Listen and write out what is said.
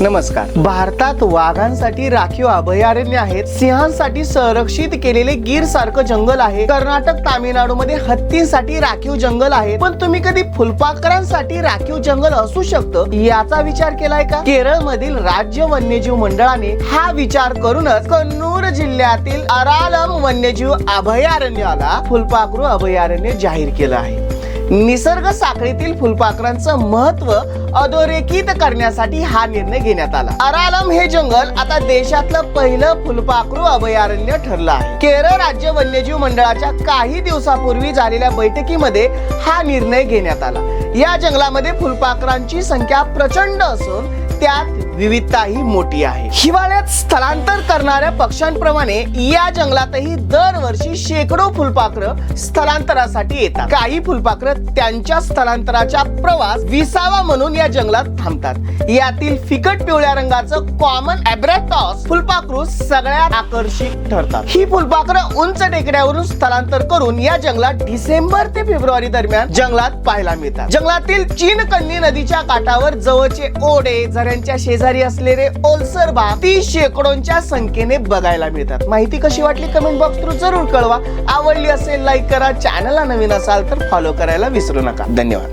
नमस्कार. भारतात वाघांसाठी राखीव अभयारण्य आहेत, सिंहांसाठी संरक्षित केलेले गिर सारखं जंगल आहे, कर्नाटक तामिळनाडू मध्ये हत्तींसाठी राखीव जंगल आहे. पण तुम्ही कधी फुलपाखरांसाठी राखीव जंगल असू शकतं याचा विचार केलाय का? केरळ मधील राज्य वन्यजीव मंडळाने हा विचार करूनच कन्नूर जिल्ह्यातील अरालम वन्यजीव अभयारण्याला फुलपाखरू अभयारण्य जाहीर केलं आहे. निसर्ग साखळीतील फुलपाखरांचं महत्व अधोरेखित करण्यासाठी हा निर्णय घेण्यात आला. अरालम हे जंगल आता देशातलं पहिलं फुलपाखरू अभयारण्य ठरलं आहे. केरळ राज्य वन्यजीव मंडळाच्या काही दिवसापूर्वी झालेल्या बैठकीमध्ये हा निर्णय घेण्यात आला. या जंगलामध्ये फुलपाखरांची संख्या प्रचंड असून त्यात विविधताही मोठी आहे. हिवाळ्यात स्थलांतर करणाऱ्या पक्ष्यांप्रमाणे या जंगलातही दरवर्षी शेकडो फुलपाखरं स्थलांतरासाठी येतात. काही फुलपाखरं त्यांच्या स्थलांतराचा प्रवास विसावा म्हणून या जंगलात थांबतात. यातील फिकट पिवळ्या रंगाचं कॉमन अब्रॅटॉस फुलपाखरू सगळ्यात आकर्षक ठरतात. ही फुलपाखरं उंच टेकड्यावरून स्थलांतर करून या जंगलात डिसेंबर ते फेब्रुवारी दरम्यान जंगलात पाहायला मिळतात. जंगलातील चीनकन्नी नदीच्या काठावर जवळचे ओढे, झऱ्यांच्या शेजारी असलेले ओलसर बाग ती शेकडोंच्या संख्येने बघायला मिळतात. माहिती कशी वाटली कमेंट बॉक्स थ्रू जरूर कळवा. आवडली असेल लाईक करा. चॅनलला नवीन असाल तर फॉलो करायला विसरू नका. धन्यवाद.